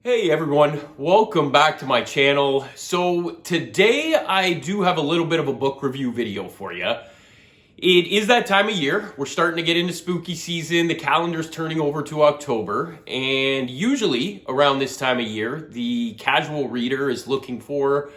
Hey everyone, welcome back to my channel. So today I do have a little bit of a book review video for you. It is that time of year. We're starting to get into spooky season. The calendar's turning over to October, and usually around this time of year, the casual reader is looking for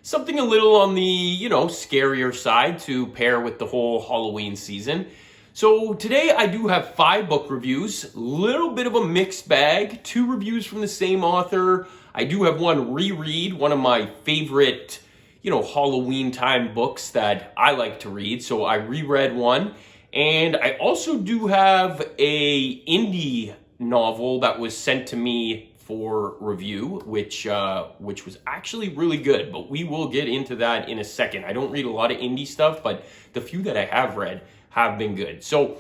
something a little on the, scarier side to pair with the whole Halloween season. So today I do have 5 book reviews, little bit of a mixed bag, 2 reviews from the same author. I do have one reread, one of my favorite, Halloween time books that I like to read. So I reread one, and I also do have a indie novel that was sent to me for review, which was actually really good, but we will get into that in a second. I don't read a lot of indie stuff, but the few that I have read have been good. So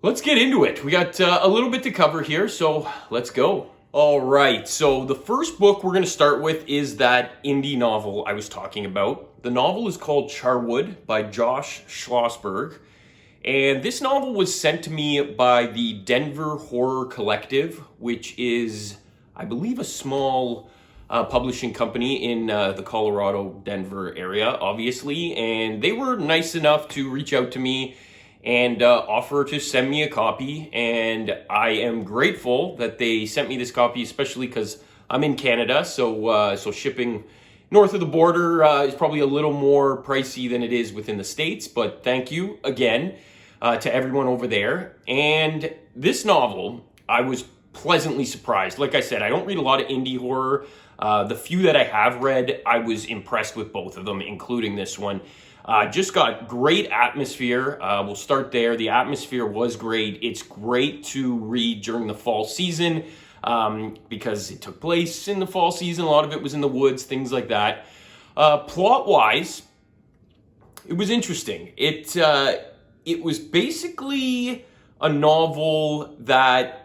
let's get into it. We got a little bit to cover here, so let's go. All right, so the first book we're going to start with is that indie novel I was talking about. The novel is called Charwood by Josh Schlossberg, and this novel was sent to me by the Denver Horror Collective, which is, I believe, a small publishing company in the Colorado, Denver area, obviously, and they were nice enough to reach out to me and offer to send me a copy, and I am grateful that they sent me this copy, especially because I'm in Canada, so shipping north of the border is probably a little more pricey than it is within the States, but thank you again to everyone over there. And this novel, I was pleasantly surprised. Like I said, I don't read a lot of indie horror. The few that I have read, I was impressed with both of them, including this one. Just got great atmosphere. We'll start there. The atmosphere was great. It's great to read during the fall season because it took place in the fall season. A lot of it was in the woods, things like that. Plot-wise, it was interesting. It was basically a novel that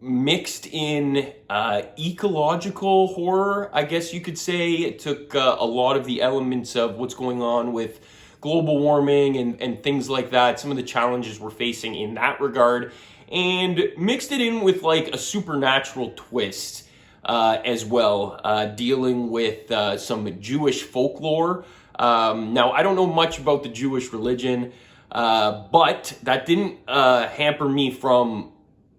mixed in ecological horror, I guess you could say. It took a lot of the elements of what's going on with global warming and things like that, some of the challenges we're facing in that regard, and mixed it in with like a supernatural twist as well, dealing with some Jewish folklore. Now, I don't know much about the Jewish religion, but that didn't hamper me from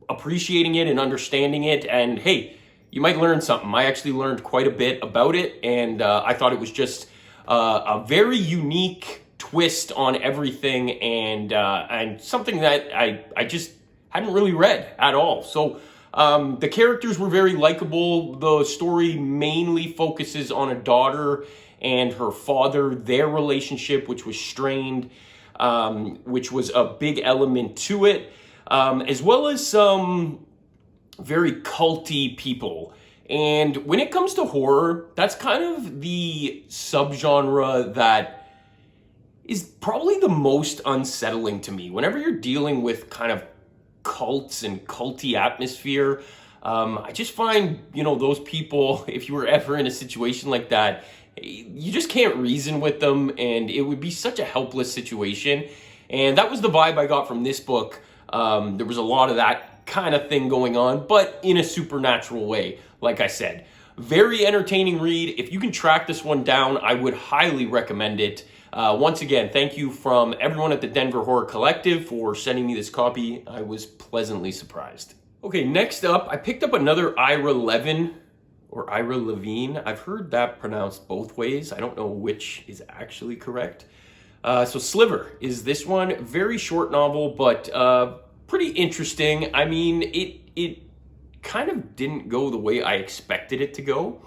appreciating it and understanding it. And hey, you might learn something. I actually learned quite a bit about it, and I thought it was just a very unique twist on everything, and something that I just hadn't really read at all. So the characters were very likable. The story mainly focuses on a daughter and her father, their relationship, which was strained, which was a big element to it. As well as some very culty people. And when it comes to horror, that's kind of the subgenre that is probably the most unsettling to me. Whenever you're dealing with kind of cults and culty atmosphere, I just find, those people, if you were ever in a situation like that, you just can't reason with them, and it would be such a helpless situation. And that was the vibe I got from this book. There was a lot of that kind of thing going on, but in a supernatural way, like I said. Very entertaining read. If you can track this one down, I would highly recommend it. Once again, thank you from everyone at the Denver Horror Collective for sending me this copy. I was pleasantly surprised. Okay, next up, I picked up another Ira Levin, or Ira Levine. I've heard that pronounced both ways. I don't know which is actually correct. So Sliver is this one. Very short novel, but pretty interesting. I mean, it kind of didn't go the way I expected it to go.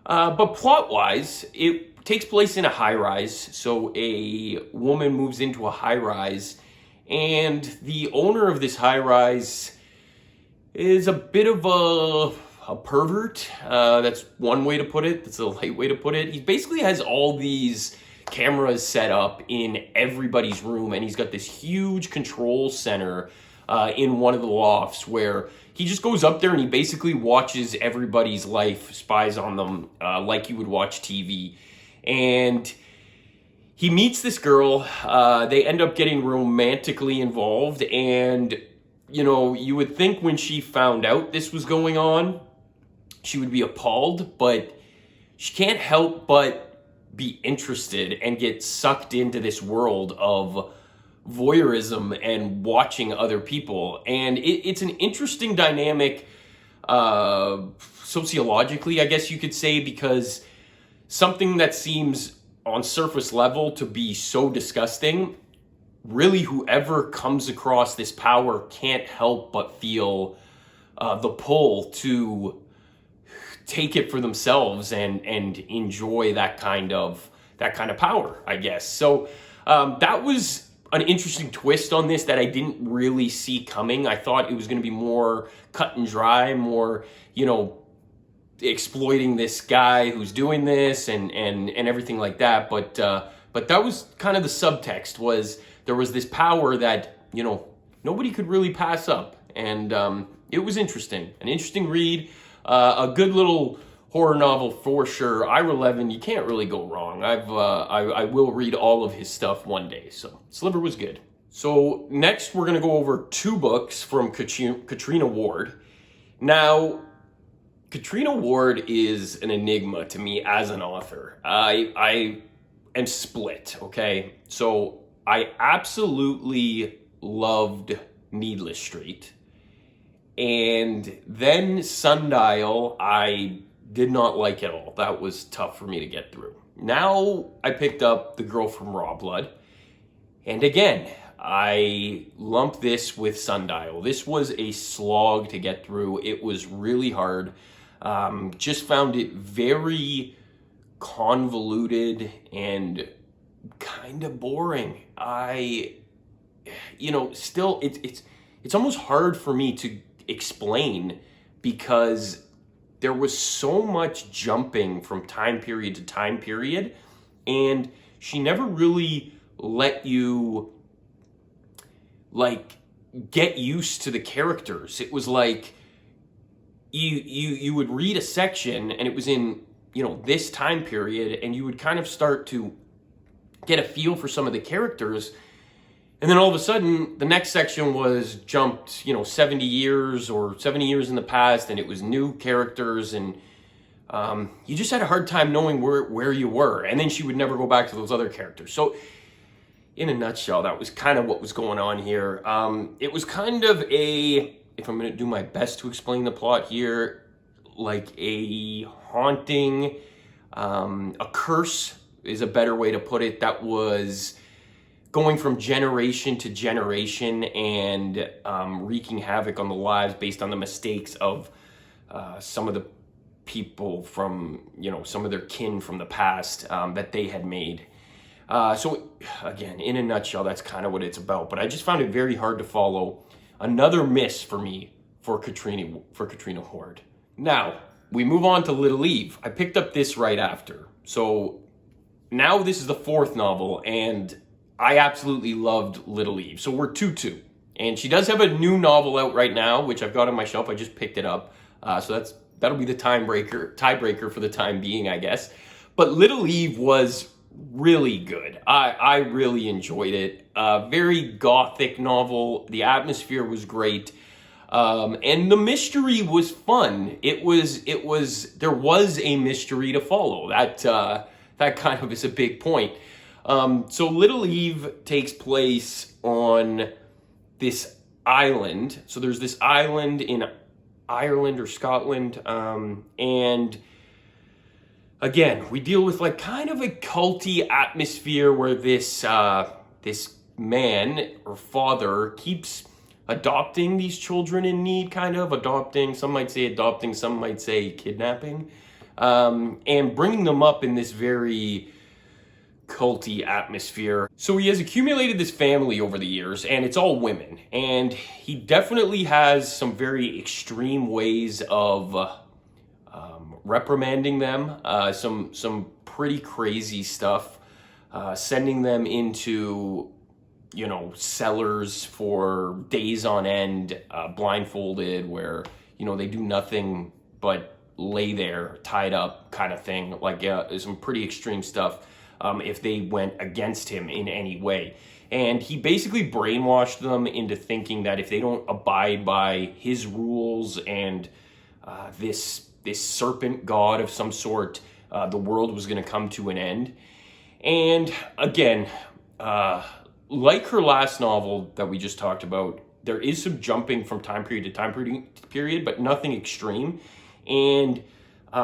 But plot-wise, it takes place in a high-rise. So a woman moves into a high-rise, and the owner of this high-rise is a bit of a pervert. That's one way to put it. That's a light way to put it. He basically has all these cameras set up in everybody's room, and he's got this huge control center in one of the lofts where he just goes up there and he basically watches everybody's life, spies on them like you would watch TV. And he meets this girl. They end up getting romantically involved, and you would think when she found out this was going on, she would be appalled, but she can't help but be interested and get sucked into this world of voyeurism and watching other people. And it's an interesting dynamic sociologically, I guess you could say, because something that seems on surface level to be so disgusting, really whoever comes across this power can't help but feel the pull to take it for themselves and enjoy that kind of power, I guess. So that was an interesting twist on this that I didn't really see coming. I thought it was going to be more cut and dry, more, exploiting this guy who's doing this and everything like that. But that was kind of the subtext, was there was this power that, nobody could really pass up. And it was interesting, an interesting read, a good little horror novel for sure. Ira Levin, you can't really go wrong. I will read all of his stuff one day. So Sliver was good. So next we're going to go over 2 books from Catriona Ward. Now, Catriona Ward is an enigma to me as an author. I am split, okay? So I absolutely loved Needless Street. And then Sundial, I did not like at all. That was tough for me to get through. Now I picked up The Girl from Rawblood. And again, I lumped this with Sundial. This was a slog to get through. It was really hard. Just found it very convoluted and kind of boring. Still, it's almost hard for me to explain because there was so much jumping from time period to time period, and she never really let you get used to the characters. It was like you would read a section and it was in this time period, and you would kind of start to get a feel for some of the characters. And then all of a sudden, the next section was jumped, 70 years in the past, and it was new characters, and you just had a hard time knowing where you were. And then she would never go back to those other characters. So, in a nutshell, that was kind of what was going on here. It was kind of if I'm going to do my best to explain the plot here, like a haunting, a curse is a better way to put it, that was going from generation to generation and wreaking havoc on the lives based on the mistakes of some of the people from, some of their kin from the past that they had made. So again, in a nutshell, that's kind of what it's about. But I just found it very hard to follow. Another miss for me for Catriona Ward. Now, we move on to Little Eve. I picked up this right after. So now this is the 4th novel, and I absolutely loved Little Eve. So we're 2-2. And she does have a new novel out right now, which I've got on my shelf. I just picked it up. So that'll be the tiebreaker for the time being, I guess. But Little Eve was really good. I really enjoyed it. Very gothic novel. The atmosphere was great. And the mystery was fun. There was a mystery to follow. That kind of is a big point. So Little Eve takes place on this island. So there's this island in Ireland or Scotland. And again, we deal with kind of a culty atmosphere where this man or father keeps adopting these children in need, kind of adopting. Some might say adopting, some might say kidnapping, and bringing them up in this very culty atmosphere. So he has accumulated this family over the years, and it's all women. And he definitely has some very extreme ways of reprimanding them. Some pretty crazy stuff. Sending them into, cellars for days on end, blindfolded, where, they do nothing but lay there tied up kind of thing. Some pretty extreme stuff. If they went against him in any way. And he basically brainwashed them into thinking that if they don't abide by his rules and this serpent god of some sort. The world was going to come to an end. And again, like her last novel that we just talked about, there is some jumping from time period to time period, but nothing extreme. And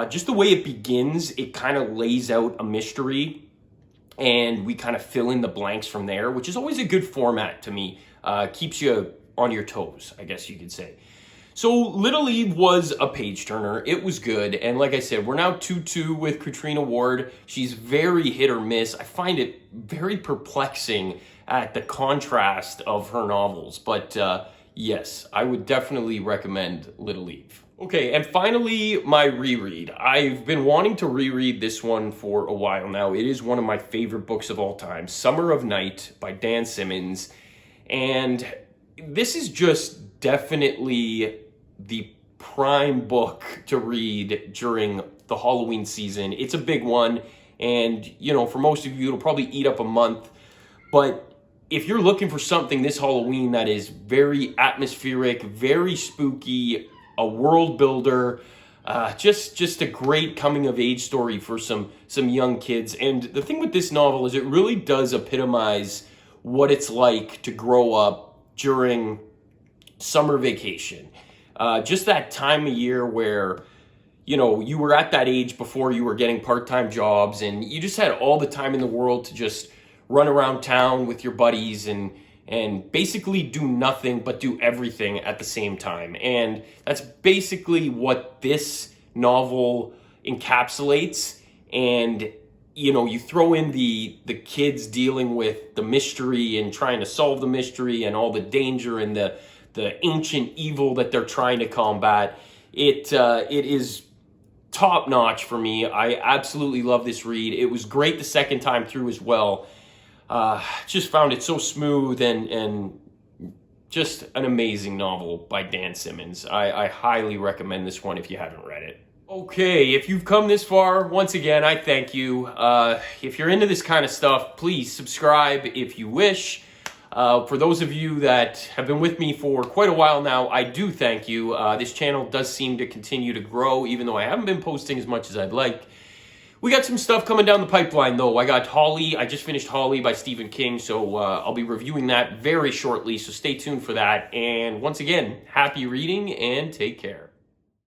just the way it begins, it kind of lays out a mystery and we kind of fill in the blanks from there, which is always a good format to me. Keeps you on your toes, I guess you could say. So Little Eve was a page turner. It was good. And like I said, we're now 2-2 with Catriona Ward. She's very hit or miss. I find it very perplexing at the contrast of her novels. But yes, I would definitely recommend Little Eve. Okay, and finally, my reread. I've been wanting to reread this one for a while now. It is one of my favorite books of all time, Summer of Night by Dan Simmons. And this is just definitely the prime book to read during the Halloween season. It's a big one, and you know, for most of you, it'll probably eat up a month. But if you're looking for something this Halloween that is very atmospheric, very spooky, a world builder, just a great coming of age story for some young kids. And the thing with this novel is it really does epitomize what it's like to grow up during summer vacation. Just that time of year where, you know, you were at that age before you were getting part-time jobs and you just had all the time in the world to just run around town with your buddies and basically do nothing but do everything at the same time. And that's basically what this novel encapsulates. And, you know, you throw in the kids dealing with the mystery and trying to solve the mystery and all the danger and the ancient evil that they're trying to combat. It is top notch for me. I absolutely love this read. It was great the second time through as well. Just found it so smooth and just an amazing novel by Dan Simmons. I highly recommend this one if you haven't read it. Okay, if you've come this far, once again, I thank you. If you're into this kind of stuff, please subscribe if you wish. For those of you that have been with me for quite a while now, I do thank you. This channel does seem to continue to grow, even though I haven't been posting as much as I'd like. We got some stuff coming down the pipeline, though. I got Holly. I just finished Holly by Stephen King, so I'll be reviewing that very shortly, so stay tuned for that. And once again, happy reading and take care.